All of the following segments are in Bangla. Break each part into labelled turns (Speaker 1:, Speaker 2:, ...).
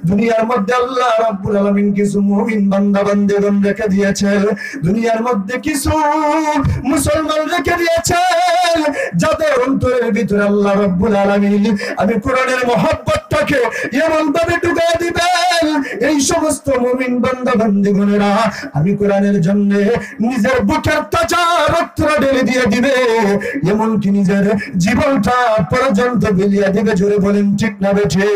Speaker 1: দুনিয়ার মধ্যে আল্লাহ রাব্বুল আলামিন কিছু মুমিন বান্দা বান্দিগণ রেখে দিয়েছেন, দুনিয়ার মধ্যে কিছু মুসলমান রেখে দিয়েছেন যাদের অন্তরের ভিতরে আল্লাহ রাব্বুল আলামিন আমি কোরআনের মহব্বতটাকে এমন ভাবে ঢুকিয়ে দিবেন, এই সমস্ত মুমিন বান্দা বান্দিগণেরা আমি কোরআনের জন্য নিজের বুকের তাজা রক্তটা ঢেলে দিয়ে দিবে, এমনকি নিজের জীবনটা পর্যন্ত বিলিয়ে দিবে। জোরে বলেন ঠিক না বেঠে?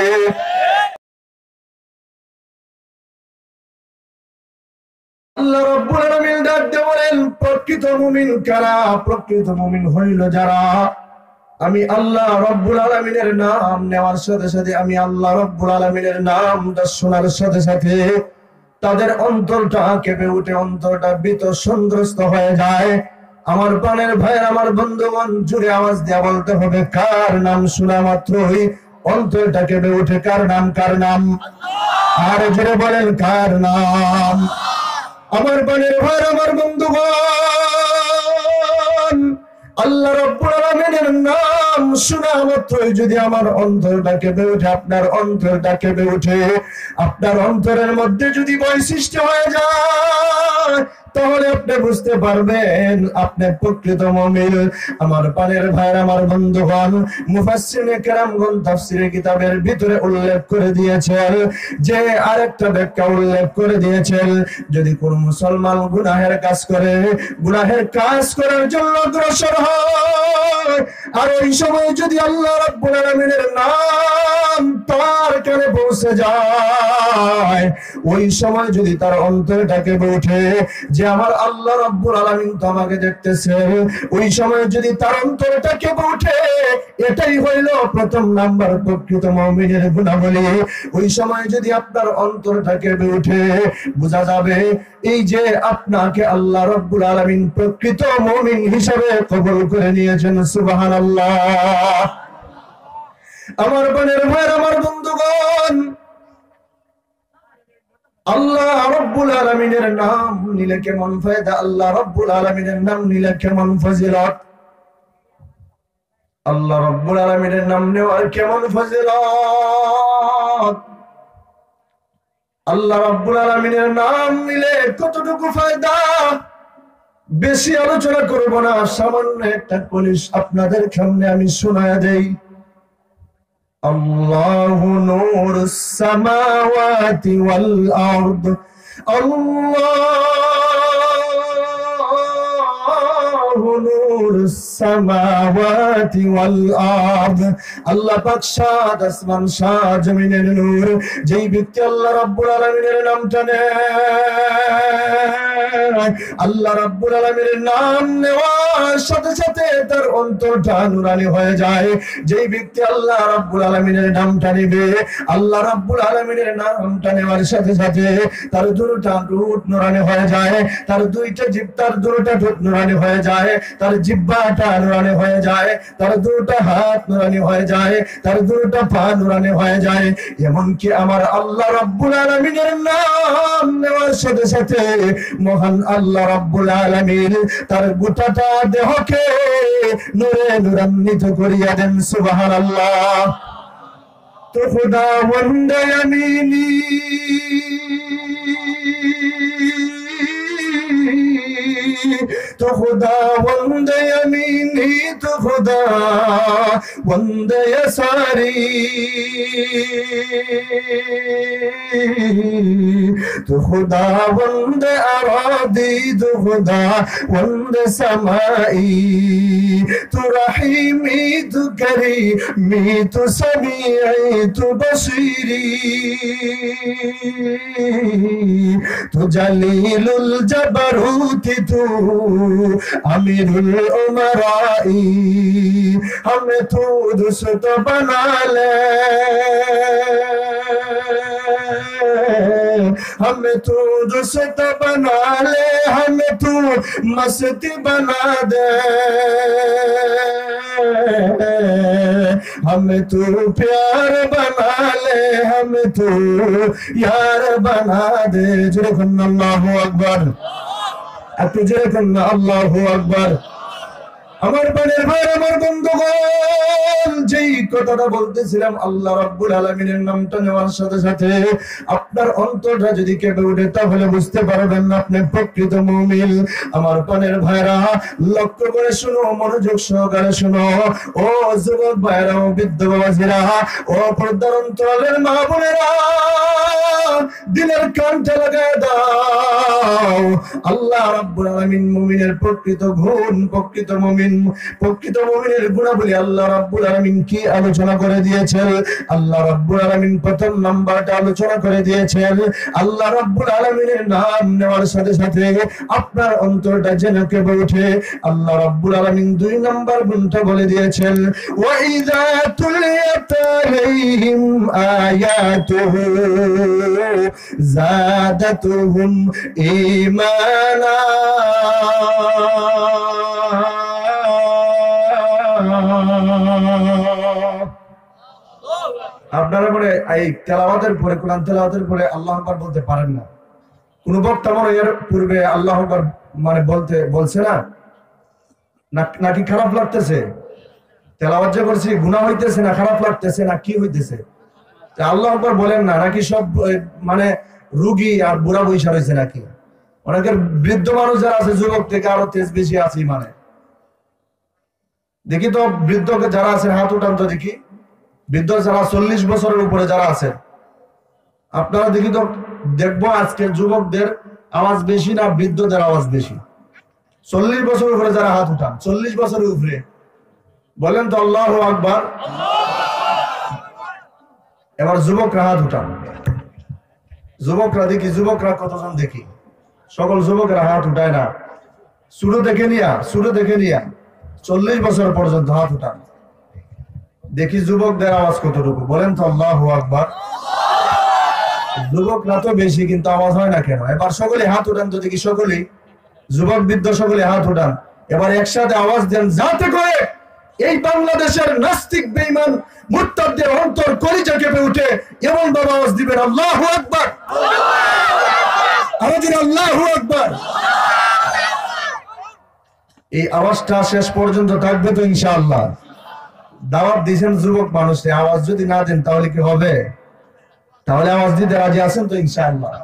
Speaker 1: আল্লাহ রাব্বুল আলামিন ডাক দিয়ে বলেন, প্রকৃত মুমিন কারা? প্রকৃত মুমিন হইল যারা আমি আল্লাহ রাব্বুল আলামিনের নাম নেওয়ার সাথে সাথে, আমি আল্লাহ রাব্বুল আলামিনের নামটা শোনার সাথে সাথে তাদের অন্তরটা কেঁপে উঠে, অন্তরটা বিতসন্ত্রস্ত হয়ে যায়। আমার প্রাণের ভাইয়ের, আমার বন্ধুগণ, জুড়ে আওয়াজ দেয়া বলতে হবে, কার নাম শোনা মাত্রই অন্তরটা কেঁপে উঠে? কার নাম? কার নাম? আর জুড়ে বলেন, কার নাম? আমার প্রাণের ভাইয়ের, আমার বন্ধুগণ, আল্লাহ রাব্বুল আলামিনের নাম শোনা মাত্রই যদি আমার অন্তরটা কেঁপে ওঠে, আপনার অন্তরটা কেঁপে ওঠে, আপনার অন্তরের মধ্যে যদি ভয় সৃষ্টি হয়ে যায়, তাহলে আপনি বুঝতে পারবেন আপনি প্রকৃত মুমিন। আমার প্রাণের ভাইয়ের, আমার বন্ধুগণ, মুফাসসিরে কেরামগণ তাফসীরে কিতাবের ভিতরে উল্লেখ করে দিয়েছেন যে, আরেকটা ব্যাখ্যা উল্লেখ করে দিয়েছেন, যদি কোন মুসলমান গুনাহের কাজ করে, গুনাহের কাজ করার জন্য অগ্রসর হয়, আর ওই সময় যদি আল্লাহ রাব্বুল আলামিনের নাম তার কানে পৌঁছে যায়, ওই সময় যদি তার অন্তরটাকে ওঠে যে আমার আল্লাহ রাব্বুল আলামিন তো আমাকে দেখতেছে, ওই সময় যদি তার অন্তরটাকে ওঠে, এটাই হইল প্রথম নাম্বার প্রকৃত মুমিনের গুণাবলী। ওই সময় যদি আপনার অন্তরটাকে ওঠে, বোঝা যাবে এই যে আপনাকে আল্লাহ রাব্বুল আলামিন প্রকৃত মুমিন হিসেবে কবুল করে নিয়েছেন। সুবহানাল্লাহ। আমার বোনের ভাইয়ের, আমার বন্ধুগণ, আল্লাহ রাব্বুল আলামিনের নাম নিলে কেমন ফায়দা, আল্লাহ রাব্বুল আলামিনের নাম নিলে কেমন ফজিলত, আল্লাহ রাব্বুল আলামিনের নাম নেওয়ার কেমন ফজিলত, আল্লাহ রাব্বুল আলামিনের নাম নিলে কতটুকু ফায়দা, বেশি আলোচনা করব না, সামান্য একটা পুলিশ আপনাদের সামনে আমি শোনায়া দেই। আল্লাহু নূরুস সামাওয়াতি ওয়াল আরদ, আল্লাহু নূরুস সামাওয়াতি ওয়াল আরদ। আল্লাহ পাক সাত আসমান সাত জমিনের নূর। যেই ব্যক্তি আল্লাহ রাব্বুল আলামিনের নামটা নেয়, আল্লাহ রাব্বুল আলামিনের নাম নেওয়ার সাথে সাথে তার অন্তরটা নূরানি হয়ে যায়। যেই ব্যক্তি আল্লাহ রাব্বুল আলামিনের নামটা নেবে, আল্লাহ রাব্বুল আলামিনের নামটা নেওয়ার সাথে সাথে তার দুটো ঠোঁট নূরানি হয়ে যায়, তার দুইটা জিহ্বার দুটো ঠোঁট নূরানি হয়ে যায়, তার জিহ্বাটা নূরানি হয়ে যায়, তার দুটো হাত নূরানি হয়ে যায়, তার দুটো পা নূরানি হয়ে যায়। এমনকি আমার আল্লাহ রাব্বুল আলামিনের নাম নেওয়ার সাথে সাথে মহান আল্লাহ রাব্বুল আলামিন তার গোটাটা দেহকে নূরে নূরান্বিত করিয়া দেন। সুবহানাল্লাহ। তো খুদাবন্দ আমিনী तो खुदावंद यमीनी, तो खुदावंद यसारी, तो खुदावंद अरादी, तो खुदावंद समाई, तो रहीमी, तो करीमी, तो समीई, तो बसीरी, तो जलीलुल जबरूती, तू अमीरुल उमराई, हमें तू दुस्त बना ले, हमें तू दुस्त बना ले, हमें तू मस्ती बना दे, हमें तू प्यार बना ले, हमें तू यार बना दे। जरकन अल्लाहु अकबर, একটু জোরে করুন আল্লাহু আকবার। আমার প্রাণের ভাই, আমার বন্ধুগণ, যেই কথাটা বলতেছিলাম, আল্লাহ রাব্বুল আলামিনের নামটা নেওয়ার সাথে সাথে আপনার অন্তরটা যদি কেঁপে ওঠে, তাহলে বুঝতে পারবেন না আপনি প্রকৃত মুমিন। আমার প্রাণের ভাইরা, লক্ষ্য করে শুনো, মনোযোগ সহকারে শুনো। ও যুবক ভাইরা, ও বৃদ্ধ বাবাজিরা, ও পর্দার অন্তরালের মা বোনেরা, দিনের কানটা লাগায় দাও। আল্লাহ রাব্বুল আলামিন মুমিনের প্রকৃত গুণ, প্রকৃত মুমিনের গুণাবলী আল্লাহ রাব্বুল আলামিন কি আলোচনা করে দিয়েছেন? আল্লাহ রাব্বুল আলামিন প্রথম নাম্বারটা আলোচনা করে দিয়েছেন। আল্লাহ রাব্বুল আলামিনের নাম নেওয়ার সাথে সাথে আপনার অন্তরটা যেন কেঁপে ওঠে। আল্লাহ রাব্বুল আলামিন দুই নাম্বার গুণটা বলে দিয়েছেন, ওয়া ইযা তুলিয়াত আলাইহিম আয়াতুহু যাদাতুহুম ঈমানা। আপনারা পরে এই তেলাওয়াতের পরে, কোরআন তেলাওয়াতের পরে আল্লাহু আকবার বলতে পারেন না। কোন বক্তা মনে এর পূর্বে আল্লাহু আকবার মানে বলছে না, নাকি খারাপ লাগতেছে? তেলাওয়াত যে করছি গুনাহ হইতেছে না, খারাপ লাগতেছে না, কি হইতেছে? আল্লাহু আকবার বলেন না, নাকি সব মানে রুগী আর বুড়া বৈশা রয়েছে নাকি? অনেকের বৃদ্ধ মানুষ যারা আছে, যুবক থেকে আরো তেজ বেশি আছে মানে। দেখি তো বৃদ্ধ যারা আছেন হাত উঠান তো দেখি। বৃদ্ধ যারা 40 বছরের উপরে যারা আছেন, আপনারা দেখি তো, দেখবো আজকের যুবকদের আওয়াজ বেশি না বৃদ্ধদের আওয়াজ বেশি? 40 বছরের উপরে যারা হাত উঠান, 40 বছরের উপরে বলেন তো আল্লাহু আকবার। এবার যুবকরা হাত উঠান। যুবকরা দেখি, যুবকরা কতজন দেখি? সকল যুবকরা হাত উঠায় না। শুরু দেখে নিয়া 40 বছর পর্যন্ত হাত উঠান। দেখি যুবকদের আওয়াজ কতটুকু, বলেন তো আল্লাহু আকবার। যুবকরা তো বেশি, কিন্তু আওয়াজ হয় না কেন? এবার সকলে হাত উঠান তো দেখি, সকলেই, যুবক বৃদ্ধ সকলে হাত উঠান। এবার একসাথে আওয়াজ দেন, যাতে করে এই বাংলাদেশের নাস্তিক বেঈমান মুরতাদদের অন্তর কলিজা কেঁপে উঠে। এমন ভাবে আওয়াজ দিবেন, আল্লাহু আকবার, আমাদের আল্লাহু আকবার। এই আওয়াজটা শেষ পর্যন্ত থাকবে তো ইনশাআল্লাহ? দাওয়াত দিয়েছেন যুবক মানুষে, আওয়াজ যদি না দেন তাহলে কি হবে? তাহলে আওয়াজ দিতে রাজি আছেন তো ইনশাআল্লাহ?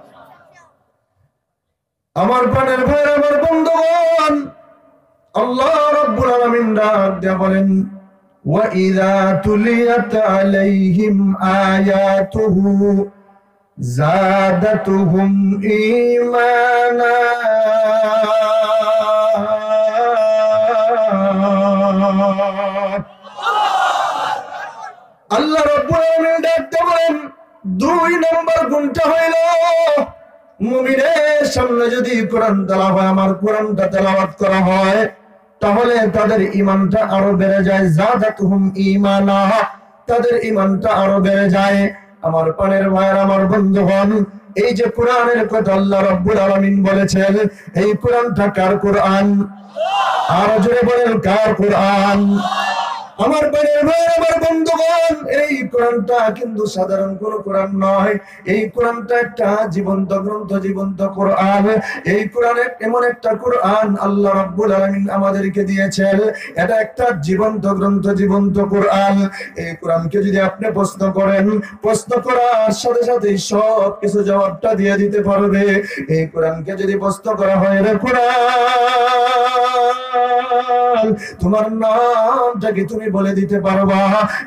Speaker 1: আমার প্রাণের ভাই, আমার বন্ধুগণ, আল্লাহ রাব্বুল আলামিন ডাক দিয়ে বলেন, ওয়া ইযা তুলিয়াত আলাইহিম আয়াতুহু যাদাতুহুম ঈমানা। আল্লাহ রাব্বুল আলামিন ডাক দিয়ে বলেন, দুই নম্বর গুণটা হইল, মুমিনের সামনে যদি কোরআন তেলাওয়াত হয়, আমার কোরআনটা তেলাওয়াত করা হয়, তাহলে তাদের ঈমানটা আরো বেড়ে যায়। যাদাতুহুম ঈমানা, তাদের ঈমানটা আরো বেড়ে যায়। আমার প্রাণের ভাইয়ের, আমার বন্ধুগণ, এই যে কোরআনের কথা আল্লাহ রাব্বুল আলামিন বলেছেন, এই কোরআনটা কার কোরআন? আর জোরে বলেন, কার কোরআন? আমার প্রাণের ভাইয়ের, আমার বন্ধুগণ, এই কোরআনটা কিন্তু সাধারণ কোন কোরআন নয়। এই কোরআনটা একটা জীবন্ত গ্রন্থ, জীবন্ত কোরআন। এই কোরআন এমন একটা কোরআন আল্লাহ রাব্বুল আলামিন আমাদেরকে দিয়েছেন। এটা একটা জীবন্ত গ্রন্থ, জীবন্ত কোরআন। এই কোরআনকে যদি আপনি প্রশ্ন করেন, প্রশ্ন করার সাথে সাথে সব কিছু জবাবটা দিয়ে দিতে পারবে। এই কোরআনকে যদি প্রশ্ন করা হয়, রে কোরআন, তোমার নামটা কি তুমি বলে দিতে পারবা?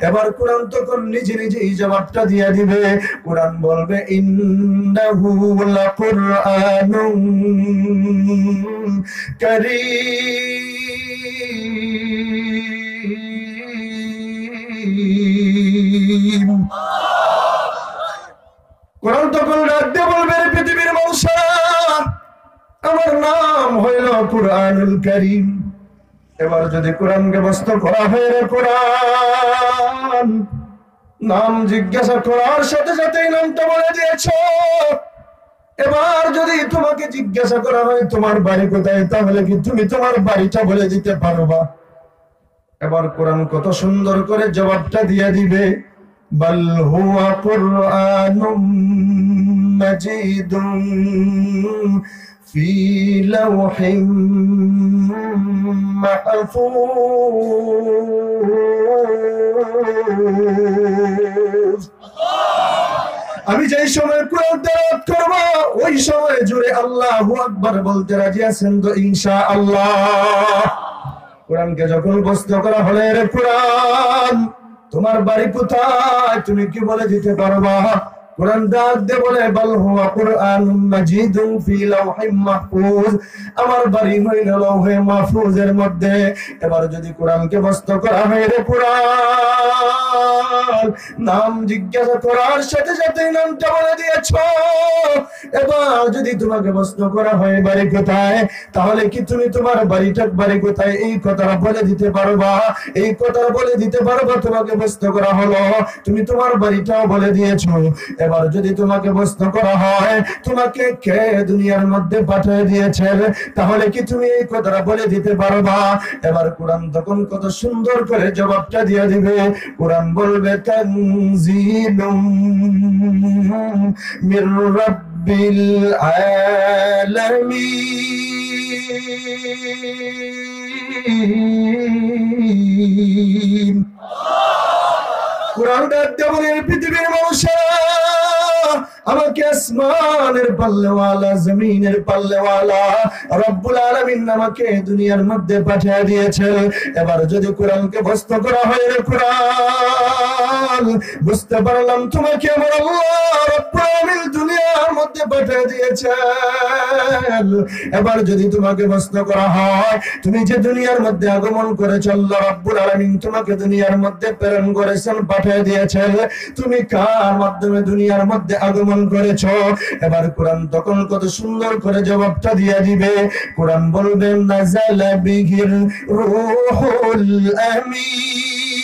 Speaker 1: এবার কোরআন তখন নিজে নিজেই জবাবটা দিয়ে দিবে। কোরআন বলবে, ইন্নাহু লাকুরআনুন কারীম। কোরআন তখন রাখতে বলবে, পৃথিবীর মানুষরা, আমার নাম হইল কুরআনুল কারীম। এবার যদি কোরআনকে প্রশ্ন করা হয়, রে কোরআন, নাম জিজ্ঞাসা করার সাথে সাথে নামটা বলে দিয়েছো। এবার যদি তোমাকে জিজ্ঞাসা করা হয় তোমার বাড়ি কোথায়, তাহলে কি তুমি তোমার বাড়িটা বলে দিতে পারবা? এবার কোরআন কত সুন্দর করে জবাবটা দিয়ে দিবে, বাল হুয়া কুরআনুম মাজিদুন ফি লাওহিম মাহফুজ। আমি যেই সময় কোরআন তেলাওয়াত করব ওই সময় জুড়ে আল্লাহু আকবার বলতে রাজি আছেন তো ইনশাআল্লাহ? কোরআনকে যখন প্রশ্ন করা হলে, রে কোরআন তোমার বাড়ি কোথায়, তুমি কি বলে দিতে পারবা? কোরআন ডাক দিয়ে বলে, বাল হুয়া কুরআনুম মাজিদুন ফি লাওহিম মাহফুজ, আমার বাড়ি হইল লৌহে মাহফুজের মধ্যে। এবার যদি কোরআনকে প্রশ্ন করা হয়, রে কোরআন নাম জিজ্ঞাসা করার সাথে সাথে নামটা বলে দিয়েছো, এবার যদি তোমাকে প্রশ্ন করা হয় বাড়ি কোথায়, তাহলে কি তুমি তোমার বাড়ি কোথায় এই কথাটা বলে দিতে পারবা? এই কথাটা বলে দিতে পারবা? তোমাকে প্রশ্ন করা হলো, তুমি তোমার বাড়িটাও বলে দিয়েছো। এবার যদি তোমাকে প্রশ্ন করা হয় তোমাকে কে দুনিয়ার মধ্যে পাঠিয়ে দিয়েছেন, তাহলে কি তুমি এই কথাটা বলে দিতে পারবা? এবার কোরআন তখন কত সুন্দর করে জবাবটা দিয়ে দিবে। কোরআন বলবে, তানজিলুম মির রাব্বিল আলামিন। কোরআন ডাকতে বলে, পৃথিবীর মানুষেরা আমাকে আসমানের পাল্লেওয়ালা জমিনের পাল্লেওয়ালা রব্বুল আলামিন আমাকে দুনিয়ার মধ্যে পাঠিয়ে দিয়েছে। এবার যদি কোরআনকে প্রশ্ন করা হয়, রে কোরআন বুঝতে পারলাম তোমাকে আমার আল্লাহ রব্বুল আলামিন দুনিয়ার মধ্যে পাঠিয়ে দিয়েছেন। এবার যদি তোমাকে প্রশ্ন করা হয়, তুমি যে দুনিয়ার মধ্যে আগমন করেছো, আল্লাহ রব্বুল আলামিন তোমাকে দুনিয়ার মধ্যে প্রেরণ করেছেন, পাঠিয়ে দিয়েছেন, তুমি কার মাধ্যমে দুনিয়ার মধ্যে আগমন করেছো? এবার কোরআন তখন কত সুন্দর করে জবাবটা দিয়ে দিবে। কোরআন বলবে, নাযালা বিহির রূহুল আমিন।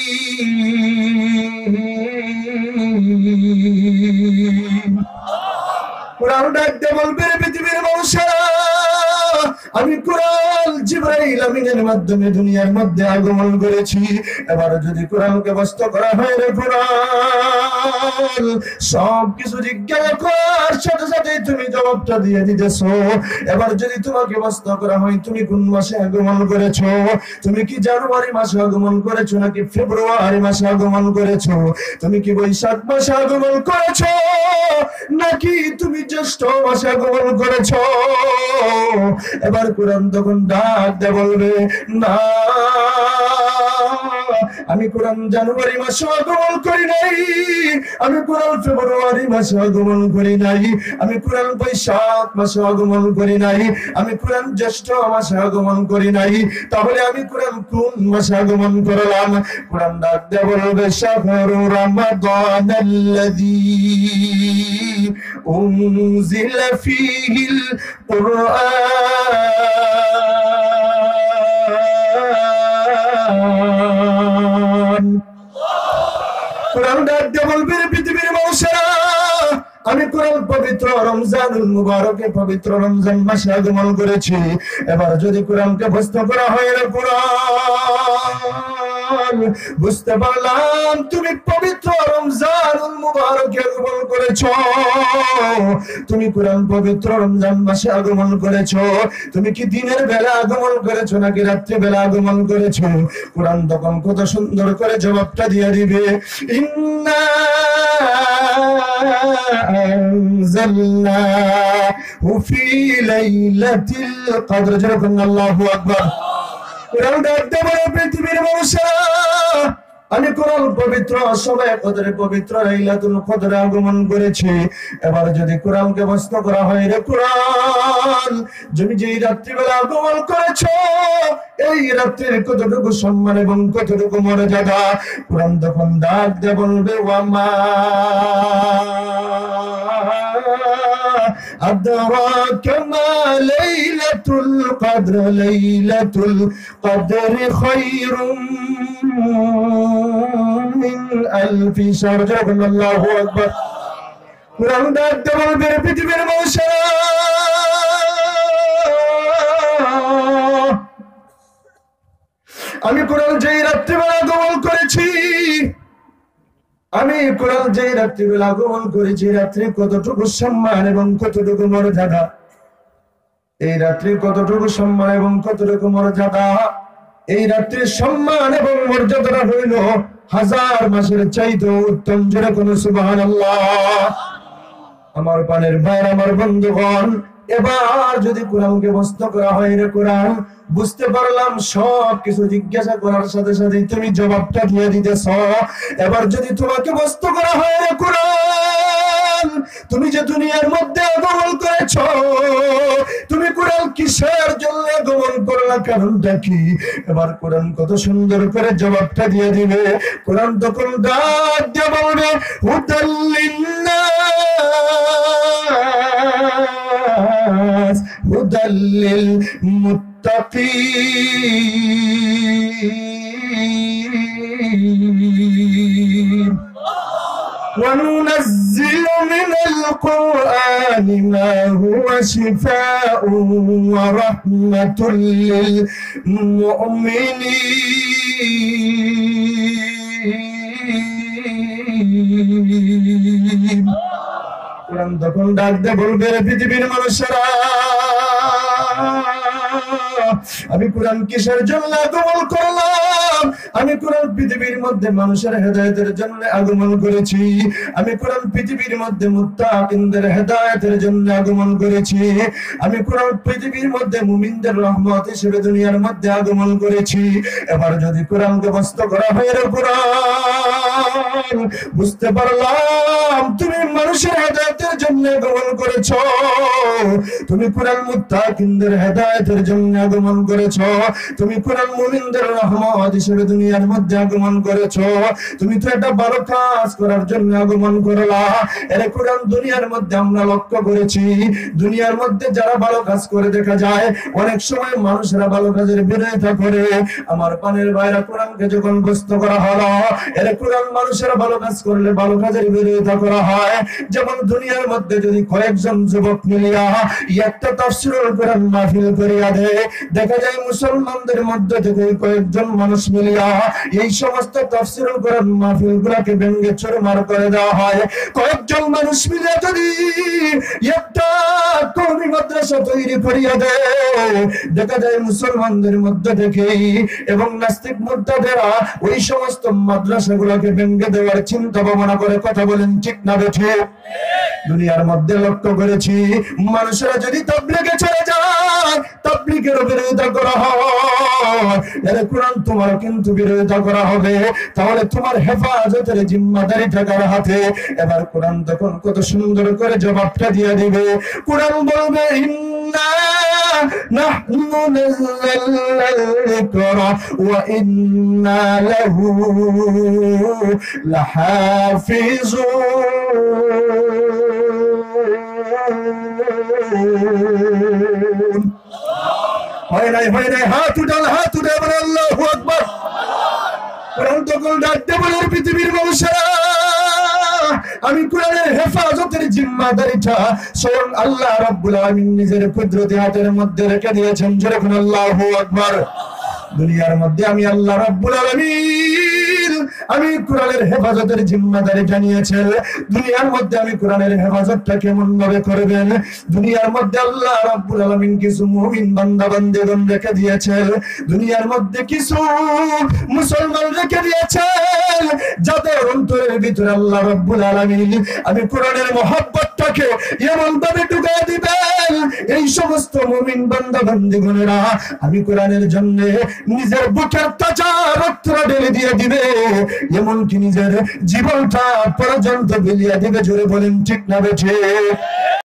Speaker 1: কোরআন ডাকতে বলবে, পৃথিবীর মানুষেরা আমি কোরআন জিবরাইল আমিনের মাধ্যমে দুনিয়ার মধ্যে আগমন করেছি। এবার যদি কোরআনকে প্রশ্ন করা হয়, রে কোরআন সবকিছু জিজ্ঞাসা করার সাথে সাথে তুমি জবাবটা দিয়ে দিতেছো। এবার যদি তোমাকে প্রশ্ন করা হয় তুমি কোন মাসে আগমন করেছো, তুমি কি জানুয়ারি মাসে আগমন করেছো নাকি ফেব্রুয়ারি মাসে আগমন করেছো, তুমি কি বৈশাখ মাসে আগমন করেছো নাকি তুমি জ্যৈষ্ঠ মাসে আগমন করেছো? এবার কোরআন তখন ডাক দিয়ে বলবে, না আমি কোরআন জানুয়ারি মাসে আগমন করি নাই, আমি কোরআন ফেব্রুয়ারি মাসে আগমন করি নাই, আমি কোরআন বৈশাখ মাসে আগমন করি নাই, আমি কোরআন জ্যৈষ্ঠ মাসে আগমন করি নাই, তাহলে আমি কোরআন কোন মাসে আগমন করলাম? কোরআন ডাক দিয়ে বলবে, শাহরু রমাদানাল্লাযী উনজিলা ফীহিল কুরআন। কোরআন ডাক দিয়ে বলবে, পৃথিবীর মানুষেরা আমি কোরআন পবিত্র রমজানুল মুবারকে পবিত্র রমজান মাসে আগমন করেছি। এবার যদি কোরআনকে প্রশ্ন করা হয়, রে কোরআন বুঝতে পারলাম তুমি পবিত্র রমজানুল মুবারকে আগমন করেছো, তুমি কোরআন পবিত্র রমজান মাসে আগমন করেছো, তুমি কি দিনের বেলা আগমন করেছো নাকি রাত্রি বেলা আগমন করেছো? কোরআন তখন কত সুন্দর করে জবাবটা দিয়ে দিবে, ইন্না আনজালনাহু ফি লাইলাতিল কদর। যেরকম আল্লাহু আকবার। কোরআন ডাকতে বলে, পৃথিবীর মানুষেরা আমি কোরআন পবিত্র সময় কদরে পবিত্র লাইলাতুল কদরে আগমন করেছি। এবার যদি কোরআনকে প্রশ্ন করা হয়, রে কোরআন তুমি যেই রাত্রিবেলা আগমন করেছো এই রাত্রির কতটুকু সম্মান এবং কতটুকু মর্যাদা? কোরআন তখন ডাক দিয়ে বলবে, ওয়ামা আদরাকা মা লাইলাতুল কদর, লাইলাতুল কদরি খায়রুম মিন আলফি শাহর। আল্লাহু আকবার। কোরআন ডাক দিয়ে বলবে, পৃথিবীর মানুষেরা আমি কোরআন যেই রাত্রিবেলা আগমন করেছি, আমি কোরআন যেই রাত্রিবেলা আগমন করেছি, রাত্রি কতটুকু সম্মান এবং কতটুকু মর্যাদা, এই রাত্রি কতটুকু সম্মান এবং কতটুকু মর্যাদা এই রাত্রির সম্মান এবং মর্যাদাটা হইল হাজার মাসের চাইতে উত্তম। জোরে কোন সুবহানাল্লাহ। আমার পানের ভাইয়ের, আমার বন্ধুগণ, এবার যদি কোরআনকে বস্ত করা হয়, রে কোরআন বুঝতে পারলাম সব কিছু জিজ্ঞাসা করার সাথে সাথে তুমি জবাবটা দিয়ে দিতেছ। এবার যদি তোমাকে বস্ত করা হয়, রে কোরআন, তুমি যে দুনিয়ার মধ্যে আগমন করেছ, তুমি কোরআন কিসের জন্য আগমন করলা, কারণটা কি? এবার কোরআন কত সুন্দর করে জবাবটা দিয়ে দিবে। কোরআন তখন ডাক দিয়ে বলবে, হুদাল্লিন্নাস হুদাল্লিল মুত্তাকিন وننزل من القرآن ما هو شفاء ورحمة للمؤمنين। কোরআন তখন ডাক দে বলবে, পৃথিবীর মানুষেরা, আমি কোরআন কিসের জন্য আগমন করলাম? আমি কোরআন পৃথিবীর মধ্যে মানুষের হেদায়েতের জন্য আগমন করেছি। আমি কোরআন পৃথিবীর মধ্যে মুত্তাকিনদের হেদায়েতের জন্য আগমন করেছি। আমি কোরআন পৃথিবীর মধ্যে মুমিনদের রহমত হিসেবে দুনিয়ার মধ্যে আগমন করেছি। এবার যদি কোরআনকে বস্ত করা হয়, রে কোরআন, বুঝতে পারলাম তুমি মানুষের হেদায়েতের জন্য আগমন করেছ। তুমি কোরআন মুত্তাকিনদের হেদায়েতের জন্য আগমন করেছ। তুমি কোরআন মুমিনদের রহমত হিসেবে দুনিয়ার মধ্যে আগমন করেছ। তুমি তো একটা ভালো কাজ করার জন্য আগমন করলা। এর কোরআন দুনিয়ার মধ্যে আমরা লক্ষ্য করেছি, দুনিয়ার মধ্যে যারা ভালো কাজ করে দেখা যায়, অনেক সময় মানুষেরা ভালো কাজের বিরোধিতা করে। আমার পানের ভাইরা, কোরআনকে যখন বস্ত করা হলো, এর কোরআন মানুষেরা ভালো কাজ করলে ভালো কাজের বিরোধিতা করা হয়। যেমন দুনিয়ার মধ্যে যদি কয়েকজন যুবক মিলিয়া একটা তাফসীরুল কোরআন মাহফিল করিয়া দেয়, দেখা যায় মুসলমানদের মধ্যে থেকে কয়েকজন মানুষ মিলিয়া এই সমস্ত তাফসীরুল কোরআন মাহফিল গুলাকে ভেঙে চুরমার করে দেওয়া হয়। কয়েকজন মানুষ মিলিয়া যদি একটা কওমি মাদ্রাসা তৈরি করিয়া দেয়, দেখা যায় মুসলমানদের মধ্যে থেকে এবং নাস্তিক মুরতাদেরা ওই সমস্ত মাদ্রাসাগুলোকে ভেঙে দেওয়ার চিন্তা ভাবনা করে। কথা বলেন ঠিক না বেঠে? দুনিয়ার মধ্যে লক্ষ্য করেছি, মানুষেরা যদি তাবলীগে চলে যায়, তাবলীগের বিরোধিতা করা হয়, এর কোরআন তোমার কিন্তু বিরোধিতা করা হবে। তাহলে তোমার হেফাজতের জিম্মাদারি থাকার হাতে। এবার কোরআন তখন কত সুন্দর করে জবাবটা দিয়ে দিবে। কোরআন বলবে, ইন্না নাহনু নাযালনাল যিকরা ওয়া ইন্না লাহু লাহাফিজুন। হয় নাই, হয় নাই, হাত উঠান, হাত উঠে বলে আল্লাহু আকবার। কোরআন তখন ডাকতে বলে, পৃথিবীর মানুষেরা, আমি কোরআনের হেফাজতের জিম্মাদারিটা স্বয়ং আল্লাহ রাব্বুল আলামিন নিজের কুদরতি হাতের মধ্যে রেখে দিয়েছেন। জোরে বলুন আল্লাহু আকবার। দুনিয়ার মধ্যে আমি আল্লাহ রাব্বুল আলামিন, আমি কোরআনের হেফাজতের জিম্মাদারিটা নিয়েছেন। দুনিয়ার মধ্যে আমি কোরআনের হেফাজতটা কেমন ভাবে করবেন, দুনিয়ার মধ্যে আল্লাহ রাব্বুল আলামিন কিছু মুমিন বান্দা বান্দীগণ রেখে দিয়েছেন। দুনিয়ার মধ্যে কিছু মুসলমান রেখে দিয়েছেন, যাদের অন্তরের ভিতরে আল্লাহ রাব্বুল আলামিন আমি কোরআনের মহব্বতটাকে এমন ভাবে ঢুকিয়ে দিবেন, এই সমস্ত মুমিন বান্দা বান্দীগণেরা আমি কোরআনের জন্য নিজের বুকের তাজা রক্তটা ঢেলে দিয়ে দিবে, এমনকি নিজের জীবনটা পর্যন্ত বিলিয়ে দিবে। জোরে বলেন ঠিক না বেঠে?